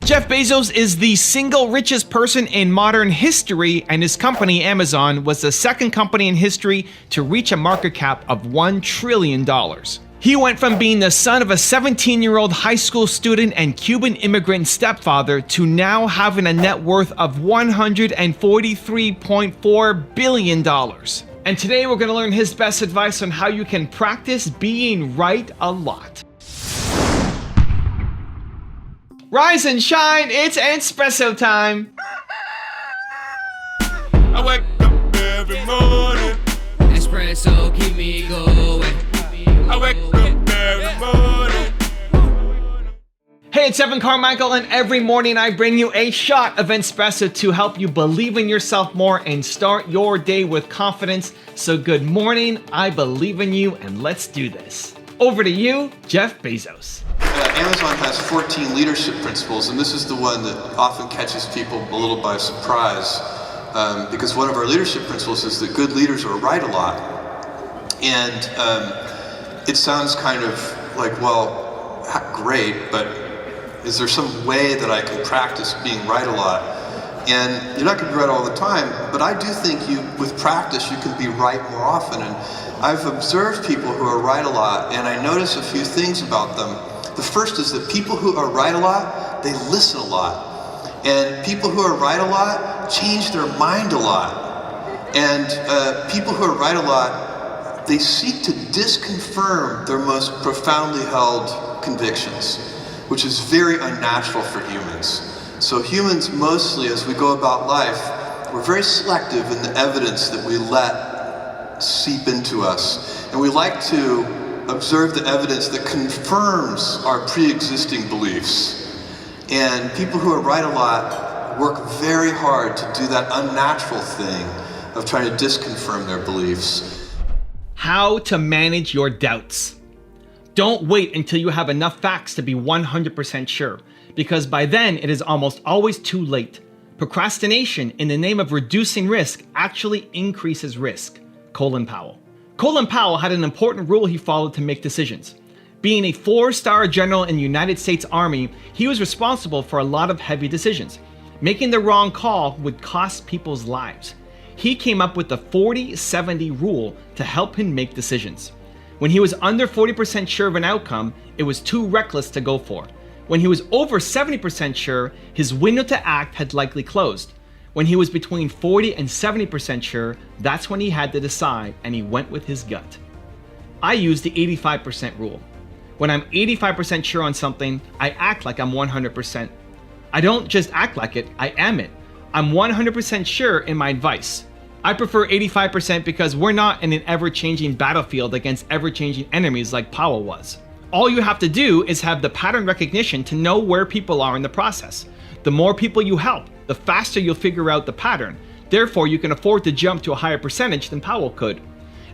Jeff Bezos is the single richest person in modern history, and his company, Amazon, was the second company in history to reach a market cap of $1 trillion. He went from being the son of a 17-year-old high school student and Cuban immigrant stepfather to now having a net worth of $143.4 billion. And today we're going to learn his best advice on how you can practice being right a lot. Rise and shine, it's Entspresso time! I wake up every morning. Espresso keep me going. I wake up every morning. Hey, it's Carmichael, and every morning I bring you a shot of Entspresso to help you believe in yourself more and start your day with confidence. So good morning, I believe in you, and let's do this. Over to you, Jeff Bezos. Amazon has 14 leadership principles, and this is the one that often catches people a little by surprise, because one of our leadership principles is that good leaders are right a lot. And it sounds kind of like, well, great, but is there some way that I can practice being right a lot? And you're not going to be right all the time, but I do think with practice, you can be right more often. And I've observed people who are right a lot, and I notice a few things about them. The first is that people who are right a lot, they listen a lot. And people who are right a lot change their mind a lot. And people who are right a lot, they seek to disconfirm their most profoundly held convictions, which is very unnatural for humans. So humans mostly, as we go about life, we're very selective in the evidence that we let seep into us. And we like to observe the evidence that confirms our pre-existing beliefs. And people who are right a lot work very hard to do that unnatural thing of trying to disconfirm their beliefs. How to manage your doubts. Don't wait until you have enough facts to be 100% sure, because by then it is almost always too late. Procrastination in the name of reducing risk actually increases risk. Colin Powell. Colin Powell had an important rule he followed to make decisions. Being a 4-star general in the United States Army, he was responsible for a lot of heavy decisions. Making the wrong call would cost people's lives. He came up with the 40-70 rule to help him make decisions. When he was under 40% sure of an outcome, it was too reckless to go for. When he was over 70% sure, his window to act had likely closed. When he was between 40 and 70% sure, that's when he had to decide, and he went with his gut. I use the 85% rule. When I'm 85% sure on something, I act like I'm 100%. I don't just act like it, I am it. I'm 100% sure in my advice. I prefer 85% because we're not in an ever-changing battlefield against ever-changing enemies like Powell was. All you have to do is have the pattern recognition to know where people are in the process. The more people you help, the faster you'll figure out the pattern. Therefore, you can afford to jump to a higher percentage than Powell could.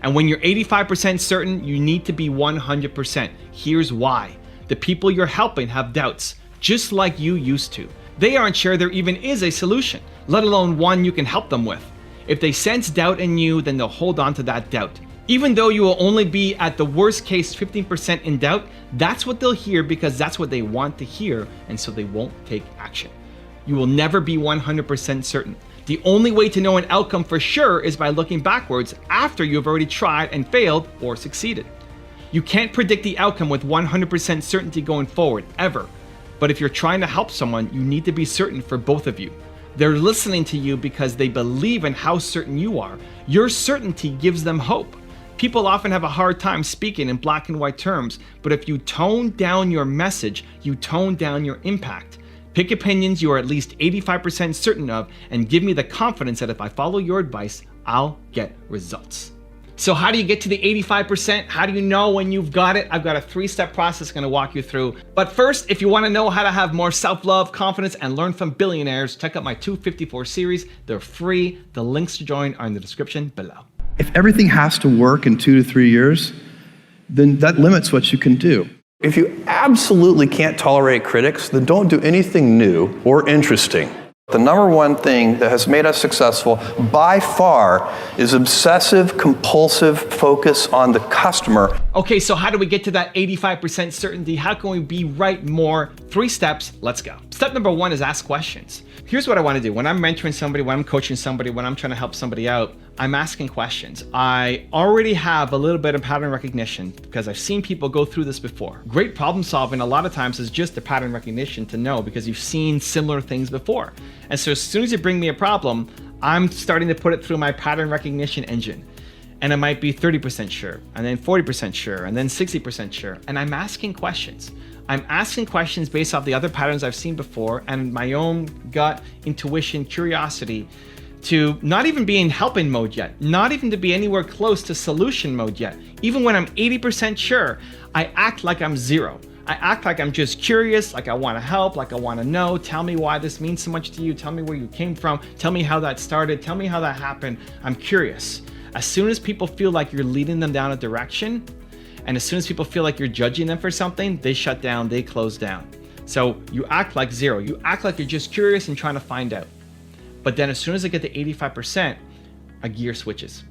And when you're 85% certain, you need to be 100%. Here's why. The people you're helping have doubts, just like you used to. They aren't sure there even is a solution, let alone one you can help them with. If they sense doubt in you, then they'll hold on to that doubt. Even though you will only be at the worst case 15% in doubt, that's what they'll hear because that's what they want to hear, and so they won't take action. You will never be 100% certain. The only way to know an outcome for sure is by looking backwards after you've already tried and failed or succeeded. You can't predict the outcome with 100% certainty going forward, ever. But if you're trying to help someone, you need to be certain for both of you. They're listening to you because they believe in how certain you are. Your certainty gives them hope. People often have a hard time speaking in black and white terms, but if you tone down your message, you tone down your impact. Pick opinions you are at least 85% certain of and give me the confidence that if I follow your advice, I'll get results. So how do you get to the 85%? How do you know when you've got it? I've got a 3-step process I'm gonna walk you through. But first, if you wanna know how to have more self-love, confidence, and learn from billionaires, check out my 254 series. They're free. The links to join are in the description below. If everything has to work in 2 to 3 years, then that limits what you can do. If you absolutely can't tolerate critics, then don't do anything new or interesting. The number one thing that has made us successful by far is obsessive, compulsive focus on the customer. Okay, so how do we get to that 85% certainty? How can we be right more? 3 steps, let's go. Step number 1 is ask questions. Here's what I want to do. When I'm mentoring somebody, when I'm coaching somebody, when I'm trying to help somebody out, I'm asking questions. I already have a little bit of pattern recognition because I've seen people go through this before. Great problem solving a lot of times is just the pattern recognition to know because you've seen similar things before. And so as soon as you bring me a problem, I'm starting to put it through my pattern recognition engine. And it might be 30% sure, and then 40% sure, and then 60% sure. And I'm asking questions. I'm asking questions based off the other patterns I've seen before and my own gut, intuition, curiosity to not even be in helping mode yet, not even to be anywhere close to solution mode yet. Even when I'm 80% sure, I act like I'm 0. I act like I'm just curious, like I want to help, like I want to know. Tell me why this means so much to you. Tell me where you came from. Tell me how that started. Tell me how that happened. I'm curious. As soon as people feel like you're leading them down a direction, and as soon as people feel like you're judging them for something, they shut down, they close down. So you act like 0. You act like you're just curious and trying to find out. But then as soon as I get to 85%, a gear switches.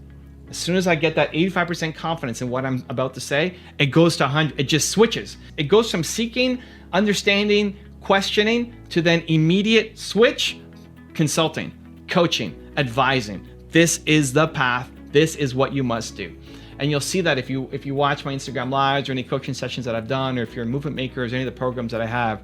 As soon as I get that 85% confidence in what I'm about to say, it goes to 100, it just switches. It goes from seeking, understanding, questioning, to then immediate switch, consulting, coaching, advising. This is the path. This is what you must do. And you'll see that if you watch my Instagram lives or any coaching sessions that I've done, or if you're in movement makers, any of the programs that I have,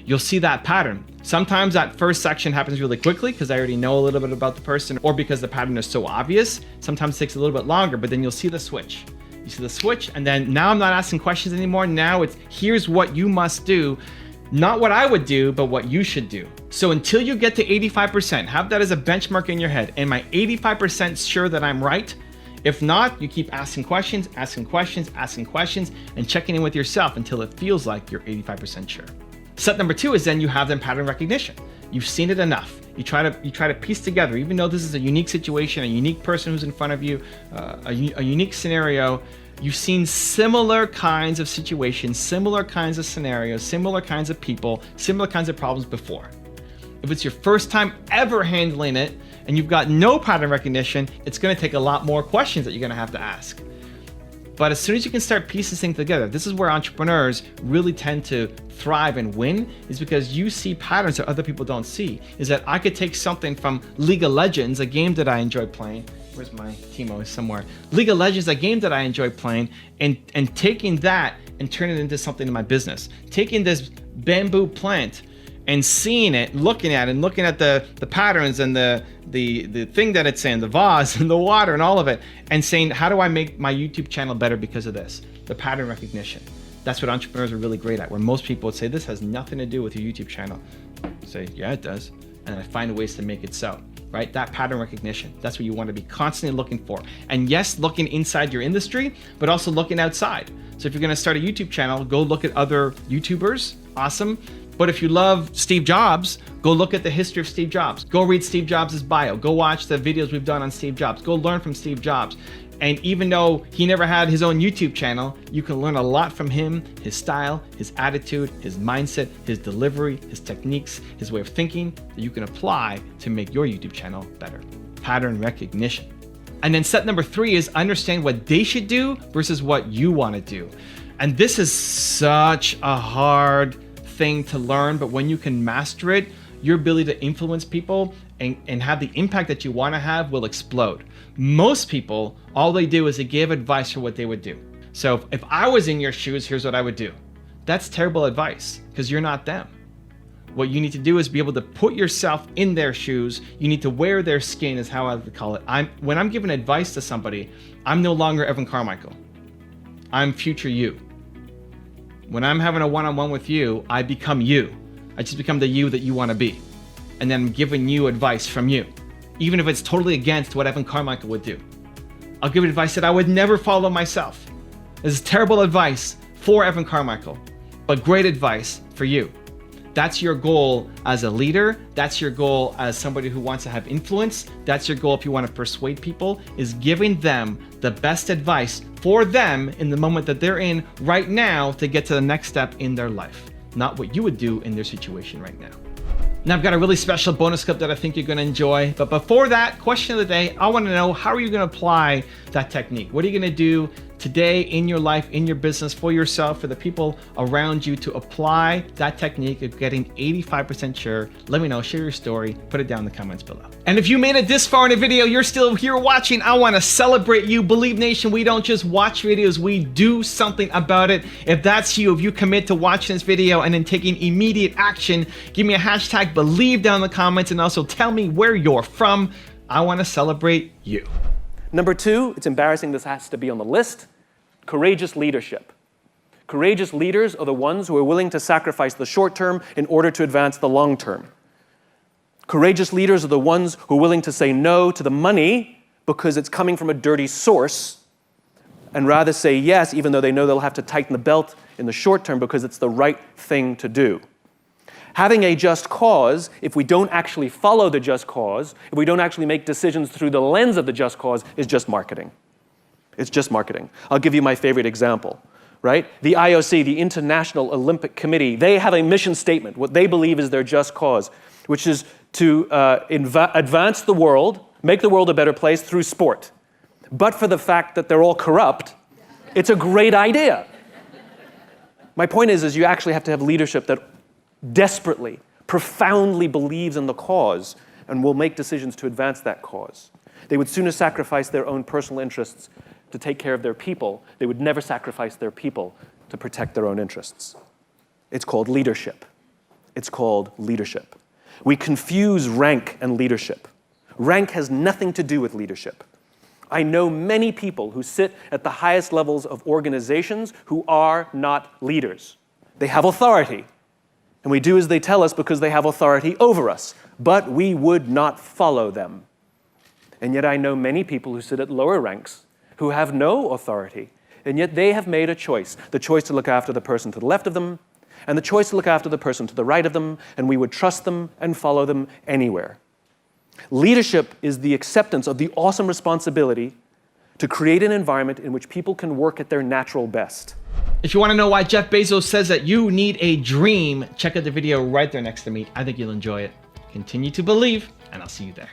you'll see that pattern. Sometimes that first section happens really quickly because I already know a little bit about the person, or because the pattern is so obvious. Sometimes it takes a little bit longer, but then you'll see the switch. You see the switch, and then now I'm not asking questions anymore. Now it's here's what you must do, not what I would do, but what you should do. So until you get to 85%, have that as a benchmark in your head. Am I 85% sure that I'm right? If not, you keep asking questions, asking questions, asking questions, and checking in with yourself until it feels like you're 85% sure. Step number 2 is then you have them pattern recognition. You've seen it enough. You try to piece together, even though this is a unique situation, a unique person who's in front of you, a unique scenario. You've seen similar kinds of situations, similar kinds of scenarios, similar kinds of people, similar kinds of problems before. If it's your first time ever handling it and you've got no pattern recognition, it's going to take a lot more questions that you're going to have to ask. But as soon as you can start piecing things together, this is where entrepreneurs really tend to thrive and win, is because you see patterns that other people don't see. Is that I could take something from League of Legends, a game that I enjoy playing. Where's my Timo? Somewhere. League of Legends, a game that I enjoy playing, and taking that and turning it into something in my business. Taking this bamboo plant and seeing it, looking at the patterns and the thing that it's in, the vase and the water and all of it, and saying, how do I make my YouTube channel better because of this? The pattern recognition. That's what entrepreneurs are really great at, where most people would say, this has nothing to do with your YouTube channel. I say, yeah, it does. And I find ways to make it so, right? That pattern recognition, that's what you want to be constantly looking for. And yes, looking inside your industry, but also looking outside. So if you're going to start a YouTube channel, go look at other YouTubers, awesome. But if you love Steve Jobs, go look at the history of Steve Jobs. Go read Steve Jobs' bio. Go watch the videos we've done on Steve Jobs. Go learn from Steve Jobs. And even though he never had his own YouTube channel, you can learn a lot from him, his style, his attitude, his mindset, his delivery, his techniques, his way of thinking that you can apply to make your YouTube channel better. Pattern recognition. And then step number 3 is understand what they should do versus what you want to do. And this is such a hard thing to learn, but when you can master it, your ability to influence people and have the impact that you want to have will explode. Most people, all they do is they give advice for what they would do. So if I was in your shoes, here's what I would do. That's terrible advice because you're not them. What you need to do is be able to put yourself in their shoes. You need to wear their skin, is how I would call it. When I'm giving advice to somebody, I'm no longer Evan Carmichael. I'm future you. When I'm having a one-on-one with you, I become you. I just become the you that you want to be. And then I'm giving you advice from you, even if it's totally against what Evan Carmichael would do. I'll give advice that I would never follow myself. This is terrible advice for Evan Carmichael, but great advice for you. That's your goal as a leader. That's your goal as somebody who wants to have influence. That's your goal if you want to persuade people, is giving them the best advice for them in the moment that they're in right now to get to the next step in their life, not what you would do in their situation right now. Now I've got a really special bonus clip that I think you're gonna enjoy. But before that, question of the day, I wanna know, how are you gonna apply that technique? What are you gonna do today in your life, in your business, for yourself, for the people around you, to apply that technique of getting 85% sure? Let me know, share your story, put it down in the comments below. And if you made it this far in the video, you're still here watching, I wanna celebrate you. Believe Nation, we don't just watch videos, we do something about it. If that's you, if you commit to watching this video and then taking immediate action, give me a hashtag Believe down in the comments, and also tell me where you're from. I wanna celebrate you. Number 2, it's embarrassing this has to be on the list, courageous leadership. Courageous leaders are the ones who are willing to sacrifice the short term in order to advance the long term. Courageous leaders are the ones who are willing to say no to the money because it's coming from a dirty source, and rather say yes, even though they know they'll have to tighten the belt in the short term because it's the right thing to do. Having a just cause, if we don't actually follow the just cause, if we don't actually make decisions through the lens of the just cause, is just marketing. It's just marketing. I'll give you my favorite example, right? The IOC, the International Olympic Committee, they have a mission statement, what they believe is their just cause, which is to advance the world, make the world a better place through sport. But for the fact that they're all corrupt, it's a great idea. My point is you actually have to have leadership that desperately, profoundly believes in the cause and will make decisions to advance that cause. They would sooner sacrifice their own personal interests to take care of their people. They would never sacrifice their people to protect their own interests. It's called leadership. It's called leadership. We confuse rank and leadership. Rank has nothing to do with leadership. I know many people who sit at the highest levels of organizations who are not leaders. They have authority, and we do as they tell us because they have authority over us, but we would not follow them. And yet I know many people who sit at lower ranks who have no authority, and yet they have made a choice, the choice to look after the person to the left of them, and the choice to look after the person to the right of them, and we would trust them and follow them anywhere. Leadership is the acceptance of the awesome responsibility to create an environment in which people can work at their natural best. If you want to know why Jeff Bezos says that you need a dream, check out the video right there next to me. I think you'll enjoy it. Continue to believe, and I'll see you there.